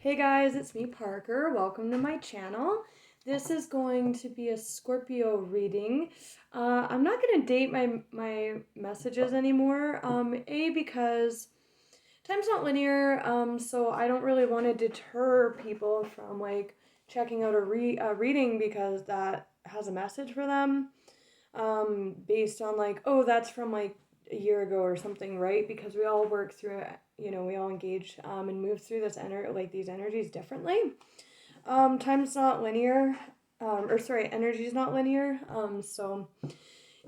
Hey guys, it's me, Parker. Welcome to my channel. This is going to be a Scorpio reading. I'm not going to date my messages anymore. Because time's not linear, so I don't really want to deter people from checking out a reading because that has a message for them. Based on oh, that's from a year ago or something, right? Because we all work through it, we all engage and move through these energies differently. Time's not linear, energy's not linear. So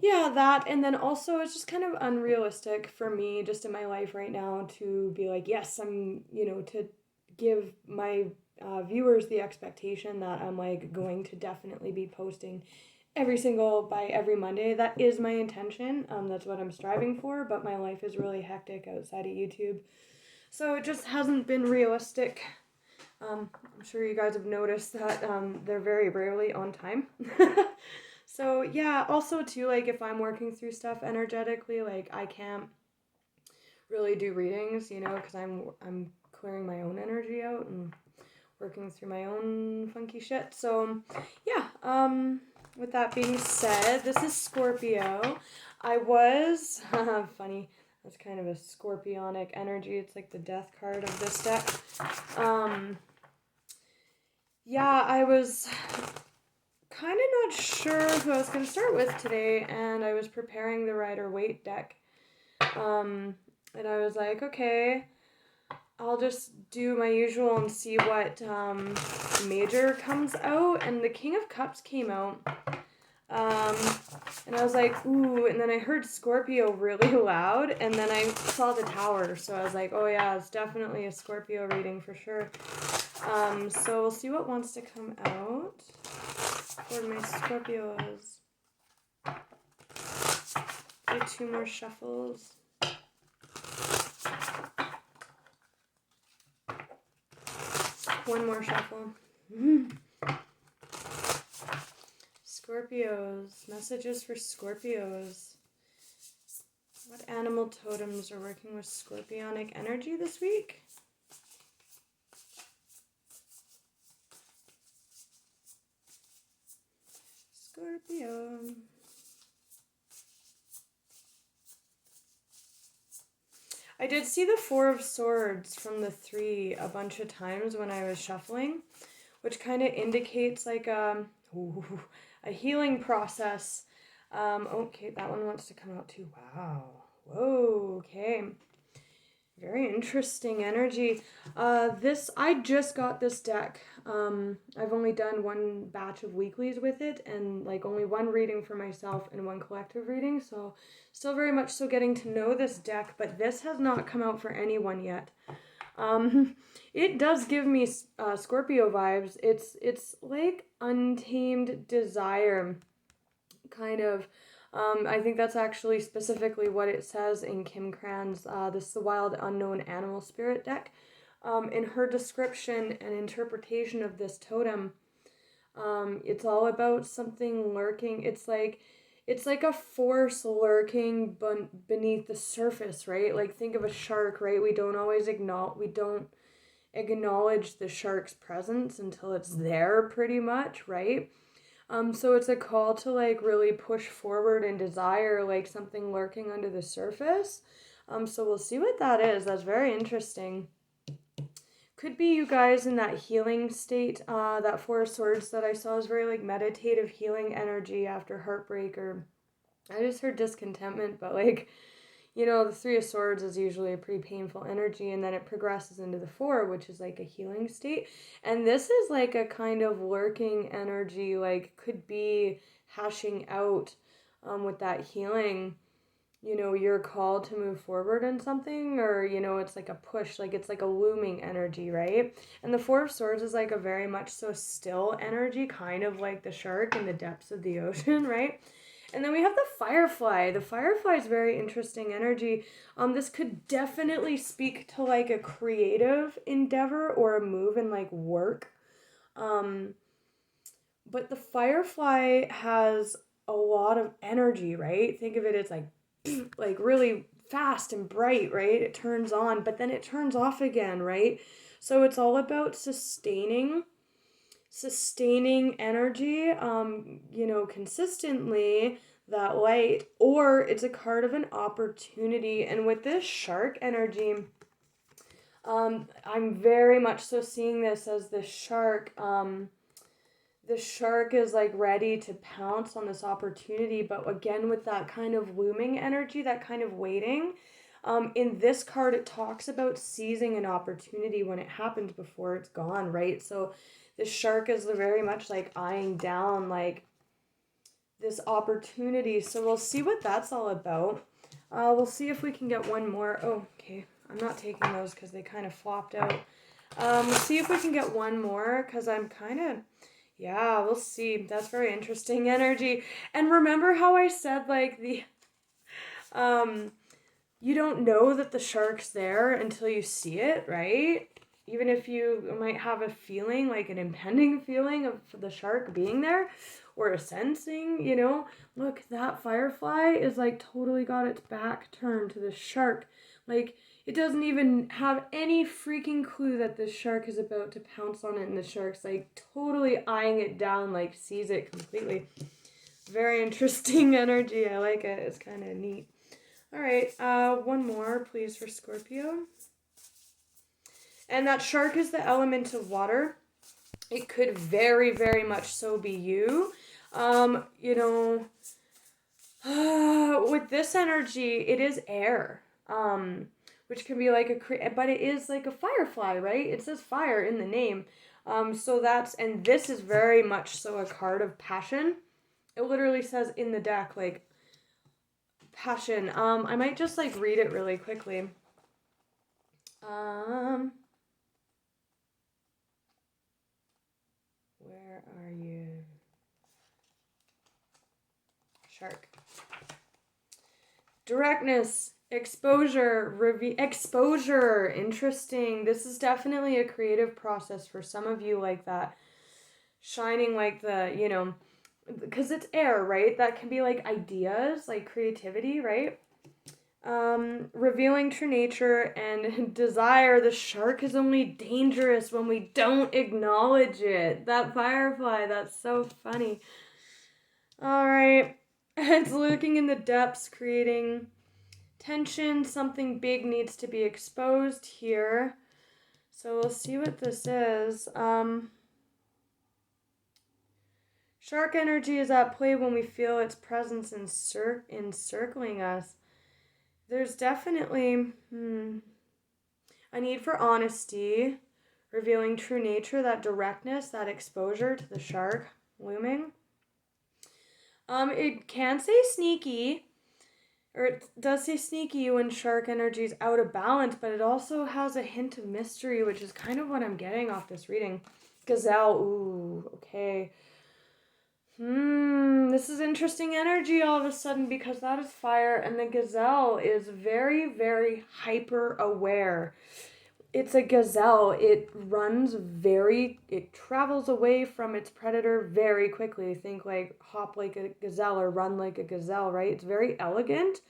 yeah, that, and then also it's just kind of unrealistic for me just in my life right now to be like, yes, I'm, to give my viewers the expectation that I'm going to definitely be posting by every Monday. That is my intention. That's what I'm striving for, but my life is really hectic outside of YouTube. So it just hasn't been realistic. I'm sure you guys have noticed that they're very rarely on time. So yeah, also too, if I'm working through stuff energetically, I can't really do readings, because I'm clearing my own energy out and working through my own funky shit. So yeah, with that being said, this is Scorpio. I was funny. That's kind of a scorpionic energy. It's like the death card of this deck. Yeah, I was kind of not sure who I was going to start with today, and I was preparing the Rider-Waite deck. And I was like, okay, I'll just do my usual and see what major comes out, and the King of Cups came out. And I was like, ooh, and then I heard Scorpio really loud, and then I saw the Tower, so I was like, oh yeah, it's definitely a Scorpio reading for sure. So we'll see what wants to come out for my Scorpios. Do 2 more shuffles. One more shuffle. Scorpios. Messages for Scorpios. What animal totems are working with scorpionic energy this week? Scorpio. I did see the 4 of Swords from the 3 a bunch of times when I was shuffling, which kind of indicates a healing process. Okay, that one wants to come out too. Wow. Whoa, okay. Very interesting energy. I just got this deck. I've only done 1 batch of weeklies with it, and only 1 reading for myself and 1 collective reading, so still very much so getting to know this deck, but this has not come out for anyone yet. It does give me Scorpio vibes. It's like untamed desire, kind of. I think that's actually specifically what it says in Kim Cran's This is the Wild Unknown Animal Spirit deck. In her description and interpretation of this totem, it's all about something lurking. It's like a force lurking beneath the surface, right? Think of a shark, right? We don't acknowledge the shark's presence until it's there, pretty much, right? So it's a call to really push forward and desire something lurking under the surface. So we'll see what that is. That's very interesting. Could be you guys in that healing state. That 4 of Swords that I saw is very meditative healing energy after heartbreak, or I just heard discontentment, but the 3 of Swords is usually a pretty painful energy, and then it progresses into the 4, which is a healing state. And this is a kind of lurking energy, could be hashing out with that healing. You're called to move forward in something, or, it's a push, it's a looming energy, right? And the 4 of Swords is a very much so still energy, kind of like the shark in the depths of the ocean, right? And then we have the Firefly. The Firefly is very interesting energy. This could definitely speak to a creative endeavor or a move in work. But the Firefly has a lot of energy, right? Think of it as really fast and bright, right? It turns on, but then it turns off again, right? So it's all about sustaining energy, consistently, that light, or it's a card of an opportunity. And with this shark energy, I'm very much so seeing this as the shark. The shark is like ready to pounce on this opportunity, but again, with that kind of looming energy, that kind of waiting. In this card, it talks about seizing an opportunity when it happened before it's gone, right? So the shark is very much like eyeing down like this opportunity. So we'll see what that's all about. We'll see if we can get one more. Oh, okay. I'm not taking those because they kind of flopped out. We'll see if we can get one more because I'm kind of, yeah, we'll see. That's very interesting energy. And remember how I said like you don't know that the shark's there until you see it, right? Even if you might have a feeling, like an impending feeling of the shark being there or a sensing, look, that firefly is like totally got its back turned to the shark. Like, it doesn't even have any freaking clue that this shark is about to pounce on it, and the shark's like totally eyeing it down, like sees it completely. Very interesting energy. I like it. It's kind of neat. All right, one more, please, for Scorpio. And that shark is the element of water. It could very, very much so be you. With this energy, it is air. Which can be like but it is like a firefly, right? It says fire in the name. And this is very much so a card of passion. It literally says in the deck, like, passion. I might just like read it really quickly. Where are you? Shark. Directness, exposure, exposure. Interesting. This is definitely a creative process for some of you, like that. Shining like the, because it's air, right? That can be like ideas, like creativity, right? Revealing true nature and desire. The shark is only dangerous when we don't acknowledge it. That firefly, that's so funny. All right. It's looking in the depths, creating tension. Something big needs to be exposed here. So we'll see what this is. Shark energy is at play when we feel its presence encircling us. There's definitely a need for honesty, revealing true nature, that directness, that exposure to the shark looming. It can say sneaky, or it does say sneaky when shark energy is out of balance, but it also has a hint of mystery, which is kind of what I'm getting off this reading. Gazelle, ooh, okay. This is interesting energy all of a sudden because that is fire, and the gazelle is very, very hyper aware. It's a gazelle. It travels away from its predator very quickly. Think like hop like a gazelle or run like a gazelle, right? It's very elegant,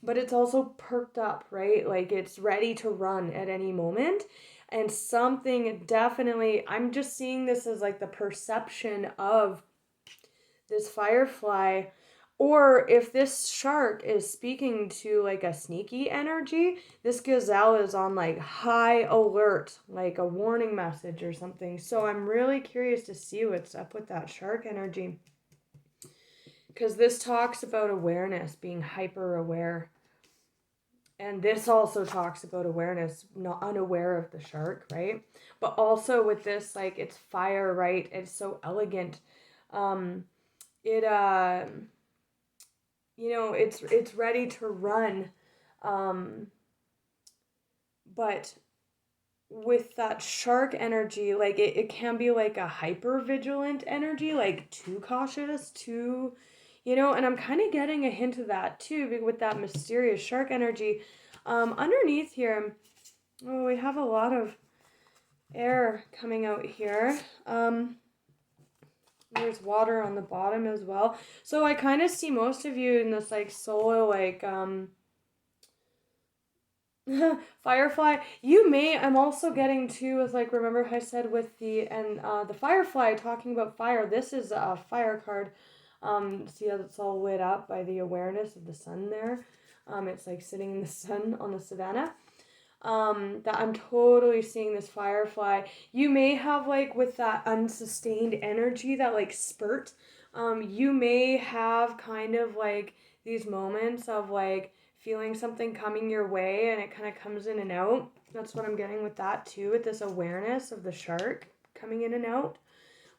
but it's also perked up, right? Like it's ready to run at any moment. And something definitely, I'm just seeing this as like the perception of this firefly, or if this shark is speaking to like a sneaky energy, this gazelle is on like high alert, like a warning message or something. So I'm really curious to see what's up with that shark energy, because this talks about awareness, being hyper aware. And this also talks about awareness, not unaware of the shark, right? But also with this, like, it's fire, right? It's so elegant. It's ready to run, but with that shark energy, like it can be like a hyper vigilant energy, like too cautious, and I'm kind of getting a hint of that too with that mysterious shark energy. Underneath here, we have a lot of air coming out here. There's water on the bottom as well. So I kind of see most of you in this like soil, like Firefly. You may. I'm also getting too with like. Remember how I said with the Firefly talking about fire. This is a fire card. See how it's all lit up by the awareness of the sun there. It's like sitting in the sun on the savannah. That I'm totally seeing this firefly. You may have like with that unsustained energy, that like spurt. You may have kind of like these moments of like feeling something coming your way and it kind of comes in and out. That's what I'm getting with that too, with this awareness of the shark coming in and out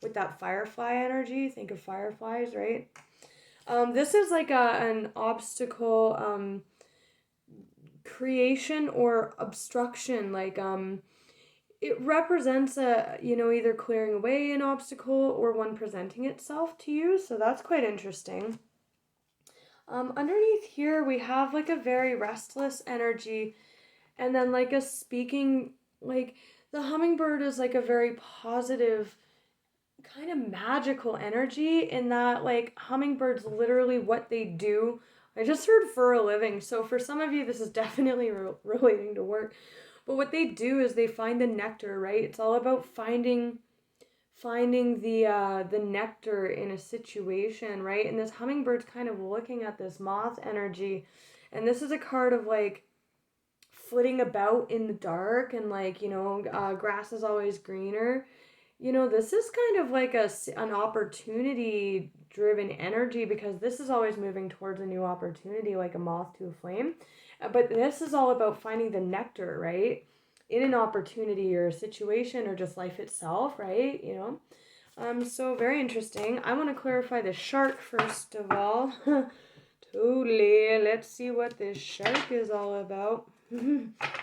with that firefly energy. Think of fireflies, right? This is like an obstacle creation or obstruction, like it represents either clearing away an obstacle or one presenting itself to you, so that's quite interesting. Underneath here we have like a very restless energy, and then like a speaking, like the hummingbird is like a very positive kind of magical energy in that like hummingbirds literally what they do. I just heard for a living, so for some of you this is definitely relating to work, but what they do is they find the nectar, right? It's all about finding the nectar in a situation, right? And this hummingbird's kind of looking at this moth energy, and this is a card of like flitting about in the dark, and like grass is always greener. This is kind of like an opportunity driven energy, because this is always moving towards a new opportunity, like a moth to a flame. But this is all about finding the nectar, right? In an opportunity or a situation or just life itself, right? So very interesting. I want to clarify the shark first of all. Totally. Let's see what this shark is all about.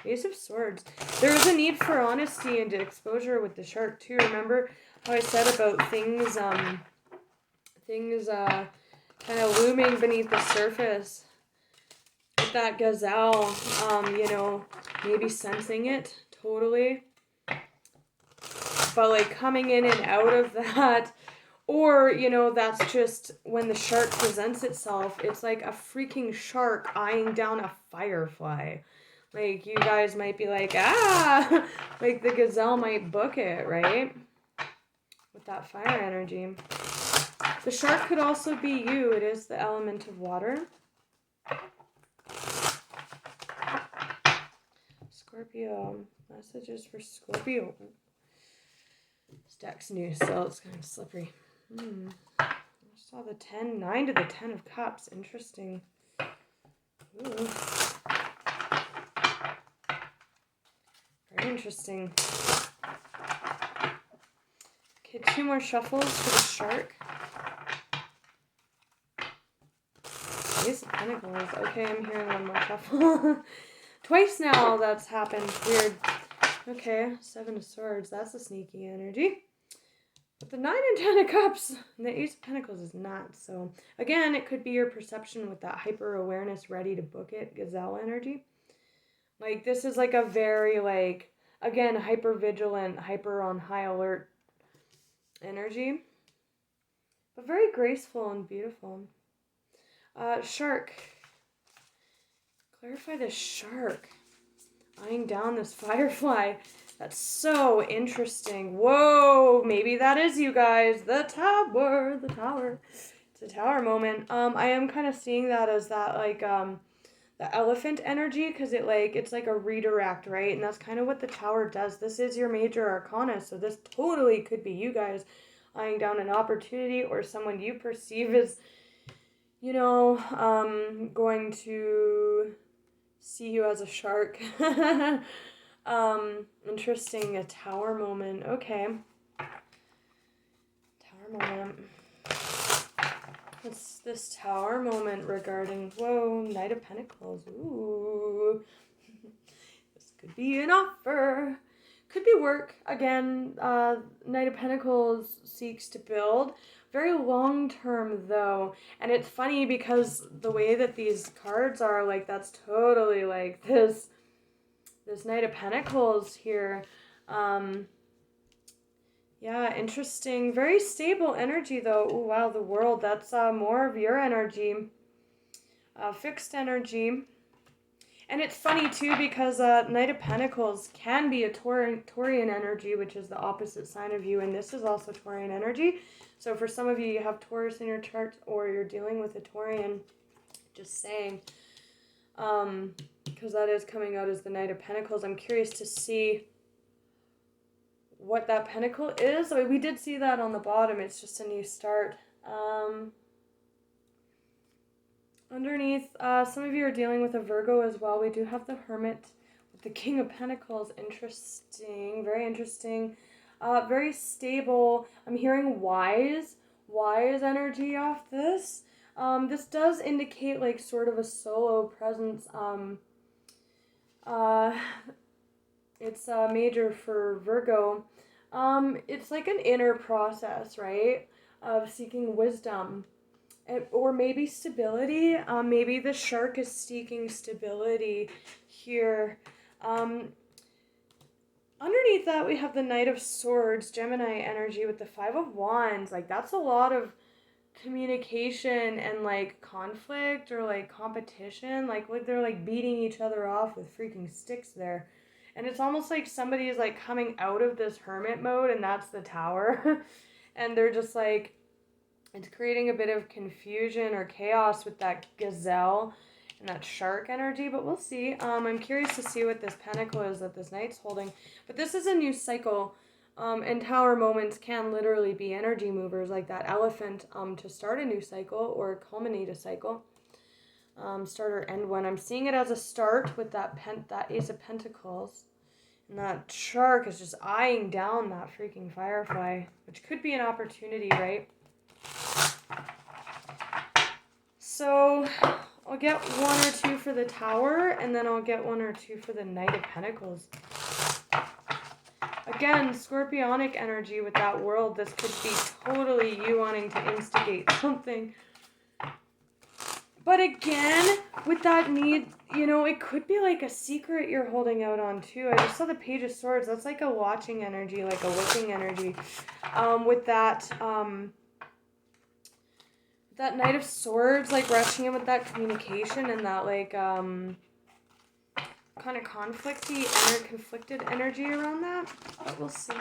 Ace of Swords. There is a need for honesty and exposure with the shark too. Remember how I said about things kind of looming beneath the surface. With that gazelle, maybe sensing it totally. But like coming in and out of that. Or, that's just when the shark presents itself. It's like a freaking shark eyeing down a firefly. Like, you guys might be like, like the gazelle might book it, right? With that fire energy. The shark could also be you. It is the element of water. Scorpio. Messages for Scorpio. This deck's new, so it's kind of slippery. I saw the 9 to the 10 of Cups. Interesting. Ooh. Very interesting. Okay, 2 more shuffles for the shark. Ace of Pentacles. Okay, I'm hearing 1 more shuffle. Twice now that's happened. Weird. Okay, 7 of Swords. That's a sneaky energy. But the 9 and 10 of Cups, and the Ace of Pentacles is not. So, again, it could be your perception with that hyper-awareness, ready to book it, gazelle energy. Like, this is like a very, like, again, hyper-vigilant, hyper-on-high-alert energy. But very graceful and beautiful. Shark. Clarify the shark. Eyeing down this firefly. That's so interesting. Whoa, maybe that is you guys. The tower. It's a tower moment. I am kind of seeing that as that like the elephant energy, because it's like a redirect, right? And that's kind of what the tower does. This is your major arcana, so this totally could be you guys eyeing down an opportunity or someone you perceive as, going to see you as a shark. Interesting, a tower moment. Okay. Tower moment. What's this tower moment regarding? Whoa, Knight of Pentacles. Ooh. This could be an offer. Could be work. Again, Knight of Pentacles seeks to build. Very long term though. And it's funny because the way that these cards are, like, that's totally like this Knight of Pentacles here. Yeah, interesting. Very stable energy, though. Oh, wow, the World. That's more of your energy. Fixed energy. And it's funny too because Knight of Pentacles can be a Taurian energy, which is the opposite sign of you, and this is also Taurian energy. So for some of you, you have Taurus in your chart, or you're dealing with a Taurian. Just saying, because that is coming out as the Knight of Pentacles. I'm curious to see what that pentacle is. I mean, we did see that on the bottom. It's just a new start. Underneath, some of you are dealing with a Virgo as well. We do have the Hermit with the King of Pentacles. Interesting. Very interesting. Very stable. I'm hearing wise energy off this. This does indicate like sort of a solo presence. It's major for Virgo. It's like an inner process, right? Of seeking wisdom. Or maybe stability. Maybe the shark is seeking stability here. Underneath that, we have the Knight of Swords, Gemini energy with the Five of Wands. Like, that's a lot of communication and, like, conflict or, like, competition. Like they're, like, beating each other off with freaking sticks there. And it's almost like somebody is, like, coming out of this hermit mode, and that's the Tower. And they're just, like, it's creating a bit of confusion or chaos with that gazelle and that shark energy, but we'll see. I'm curious to see what this pentacle is that this knight's holding. But this is a new cycle, and Tower moments can literally be energy movers, like that elephant, to start a new cycle or culminate a cycle. Start or end one. I'm seeing it as a start with that Ace of Pentacles. And that shark is just eyeing down that freaking firefly, which could be an opportunity, right? So I'll get 1 or 2 for the Tower, and then I'll get 1 or 2 for the Knight of Pentacles. Again, Scorpionic energy with that world. This could be totally you wanting to instigate something. But again, with that need, you know, it could be like a secret you're holding out on too. I just saw the Page of Swords. That's like a watching energy, like a looking energy. With that Knight of Swords, like rushing in with that communication and that like kind of conflicted energy around that. But we'll see.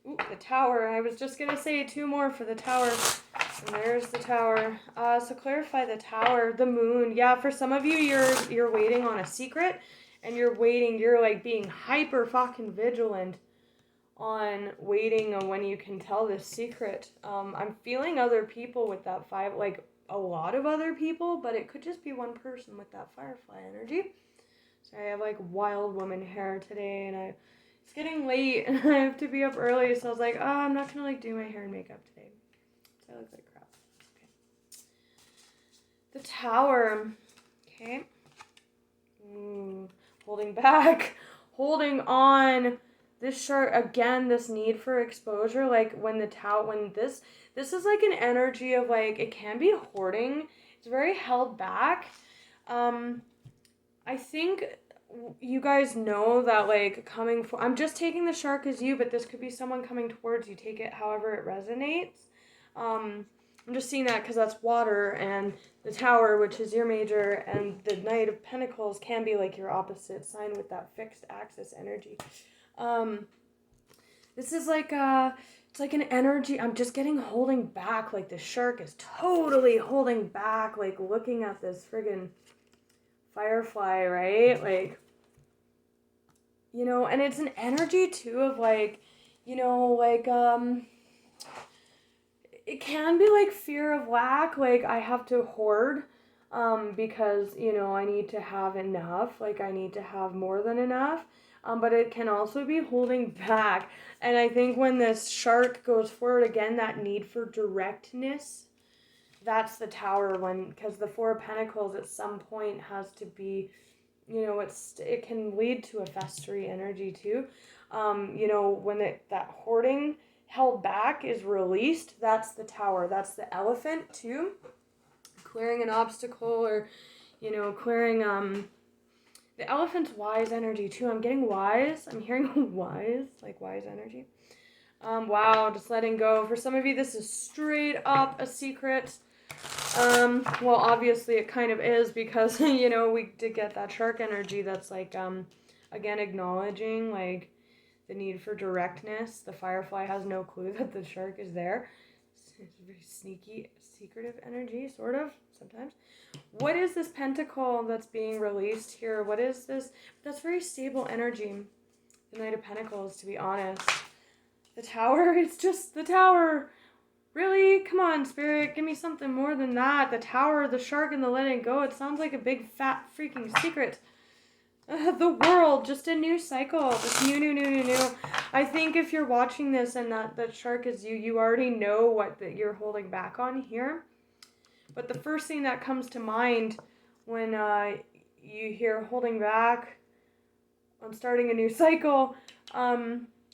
Ooh, the Tower. I was just gonna say 2 more for the Tower. And there's the Tower. So clarify the Tower, the Moon. Yeah, for some of you, you're waiting on a secret, and you're like being hyper fucking vigilant on waiting on when you can tell this secret. I'm feeling other people with that 5, like a lot of other people, but it could just be one person with that firefly energy. Sorry, I have like wild woman hair today, and it's getting late, and I have to be up early, so I was like, oh, I'm not gonna like do my hair and makeup today. So I look like crap. Okay. The Tower. Okay. Holding back. Holding on. This shark, again, this need for exposure, like when this is like an energy of like, it can be hoarding. It's very held back. I think you guys know that like I'm just taking the shark as you, but this could be someone coming towards you. Take it however it resonates. I'm just seeing that because that's water, and the Tower, which is your major, and the Knight of Pentacles can be like your opposite sign with that fixed axis energy. This is like it's like an energy. I'm just getting holding back. Like the shark is totally holding back, like looking at this friggin' firefly, right? Like, you know, and it's an energy too of like, you know, like it can be like fear of lack. Like I have to hoard because, you know, I need to have enough. Like I need to have more than enough. But it can also be holding back. And I think when this shark goes forward again, that need for directness, that's the Tower one. Because the 4 of Pentacles at some point has to be, you know, it can lead to a festery energy too. You know, when that hoarding held back is released, that's the Tower. That's the elephant too. Clearing an obstacle or, you know, clearing, the elephant's wise energy too. I'm getting wise. I'm hearing wise, like wise energy. Wow, just letting go. For some of you, this is straight up a secret. Well, obviously it kind of is because, you know, we did get that shark energy that's like, again, acknowledging, like, the need for directness. The firefly has no clue that the shark is there. It's a very sneaky, secretive energy, sort of, sometimes. What is this pentacle that's being released here? What is this? That's very stable energy. The Knight of Pentacles, to be honest. The Tower, it's just the Tower. Really? Come on, Spirit, give me something more than that. The Tower, the shark, and the letting go. It sounds like a big, fat, freaking secret. The world, just a new cycle. Just new. I think if you're watching this and that shark is you, you already know what that you're holding back on here. But the first thing that comes to mind when you hear holding back on starting a new cycle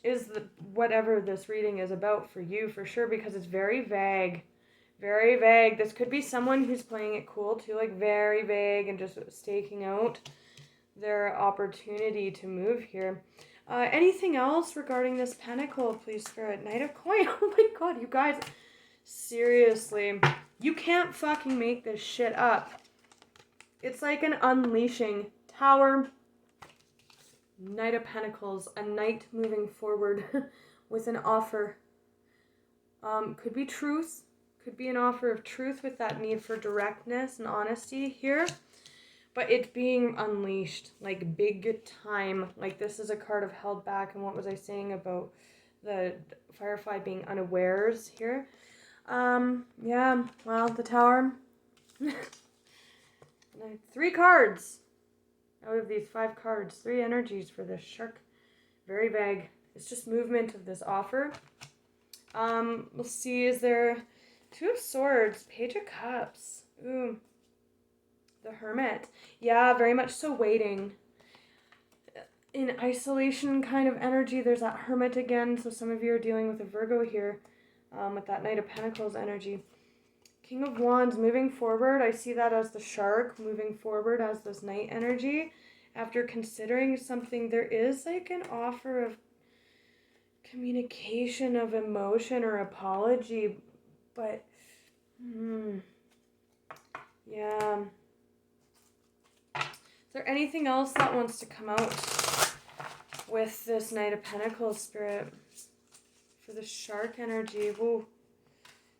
is whatever this reading is about for you, for sure, because it's very vague. Very vague. This could be someone who's playing it cool too, like very vague and just staking out their opportunity to move here. Anything else regarding this pentacle, please, Spirit? Knight of Coin. Oh my god, you guys. Seriously. You can't fucking make this shit up. It's like an unleashing. Tower. Knight of Pentacles. A knight moving forward with an offer. Could be truth. Could be an offer of truth with that need for directness and honesty here. But it's being unleashed, like big time. Like this is a card of held back. And what was I saying about the Firefly being unawares here? Yeah, well, the Tower. 3 cards out of these 5 cards. 3 energies for this shark. Very vague. It's just movement of this offer. We'll see, is there 2 of Swords, Page of Cups. Ooh. The Hermit. Yeah, very much so waiting. In isolation kind of energy, there's that Hermit again. So some of you are dealing with a Virgo here with that Knight of Pentacles energy. King of Wands moving forward. I see that as the shark moving forward as this Knight energy. After considering something, there is like an offer of communication of emotion or apology. But, yeah. Is there anything else that wants to come out with this Knight of Pentacles, Spirit? For the shark energy. Ooh.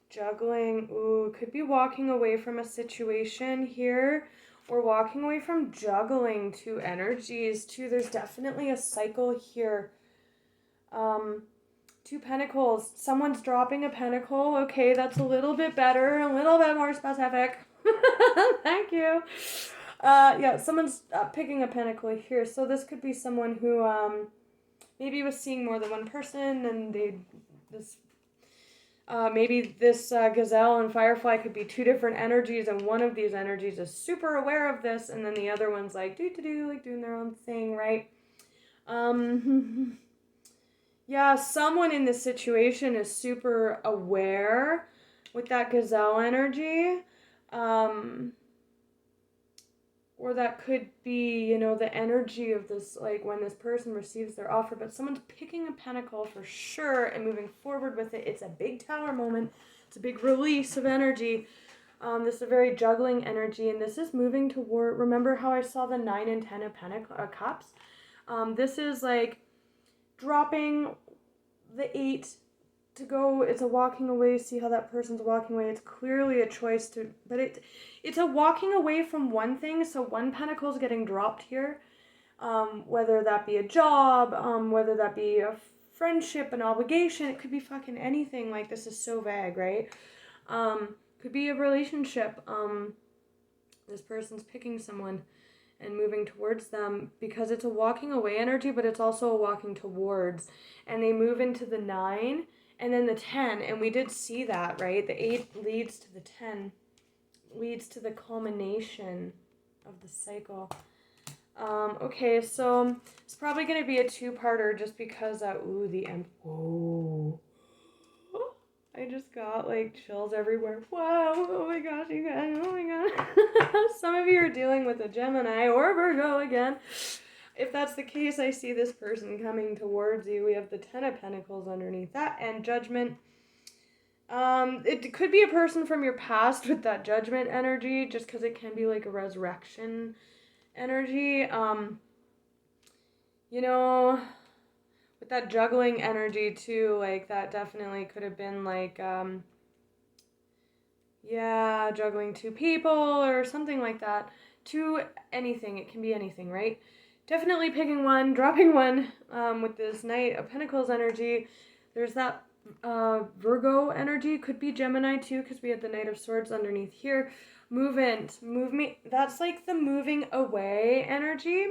Juggling. Ooh, could be walking away from a situation here. Or walking away from juggling 2 energies too. There's definitely a cycle here. 2 pentacles. Someone's dropping a pentacle. Okay, that's a little bit better. A little bit more specific. Thank you. Yeah, someone's picking a pentacle here. So this could be someone who maybe was seeing more than one person, and maybe this gazelle and firefly could be 2 different energies, and one of these energies is super aware of this, and then the other one's like like doing their own thing, right? Yeah, someone in this situation is super aware with that gazelle energy. Or that could be, you know, the energy of this, like when this person receives their offer, but someone's picking a pentacle for sure and moving forward with it. It's a big Tower moment. It's a big release of energy. This is a very juggling energy, and this is moving toward, remember how I saw the 9 and 10 of cups? This is like dropping the 8 to go. It's a walking away. See how that person's walking away. It's clearly a choice to, but it's a walking away from one thing. So one pentacle is getting dropped here, whether that be a job, whether that be a friendship, an obligation. It could be fucking anything. Like, this is so vague, right? Could be a relationship. This person's picking someone and moving towards them because it's a walking away energy, but it's also a walking towards, and they move into the 9 and then the 10, and we did see that, right? The 8 leads to the 10, leads to the culmination of the cycle. Okay, so it's probably going to be a 2-parter just because, ooh, the end. Whoa. I just got, like, chills everywhere. Wow, oh my gosh, you guys, oh my god. Some of you are dealing with a Gemini or Virgo again. If that's the case, I see this person coming towards you. We have the 10 of Pentacles underneath that, and Judgment. It could be a person from your past with that judgment energy, just because it can be like a resurrection energy. You know, with that juggling energy too, like that definitely could have been like, yeah, juggling two people or something like that. To anything, it can be anything, right? Definitely picking one, dropping one with this Knight of Pentacles energy. There's that Virgo energy, could be Gemini too, because we had the Knight of Swords underneath here. Movement, that's like the moving away energy.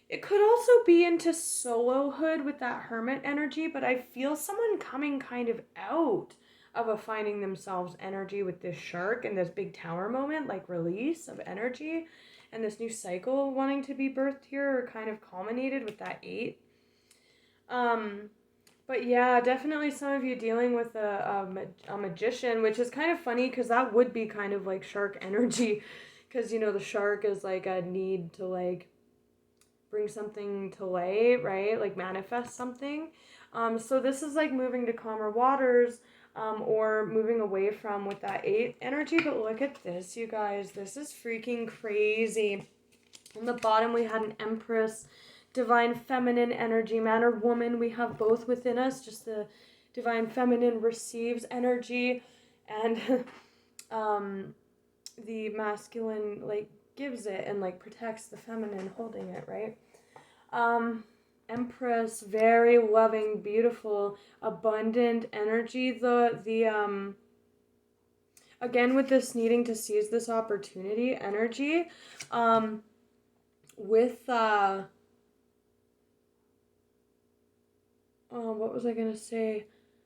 It could also be into solohood with that Hermit energy, but I feel someone coming kind of out of a finding themselves energy with this shark and this big tower moment, like release of energy, and this new cycle wanting to be birthed here or kind of culminated with that 8. But yeah, definitely some of you dealing with a magician, which is kind of funny because that would be kind of like shark energy, because you know the shark is like a need to like bring something to light, right? Like manifest something. So this is like moving to calmer waters, or moving away from with that 8 energy. But look at this, you guys. This is freaking crazy. On the bottom, we had an Empress, divine feminine energy, man or woman. We have both within us. Just the divine feminine receives energy, and the masculine like gives it and like protects the feminine holding it, right? Empress, very loving, beautiful, abundant energy. The again with this needing to seize this opportunity energy, with what was I gonna say?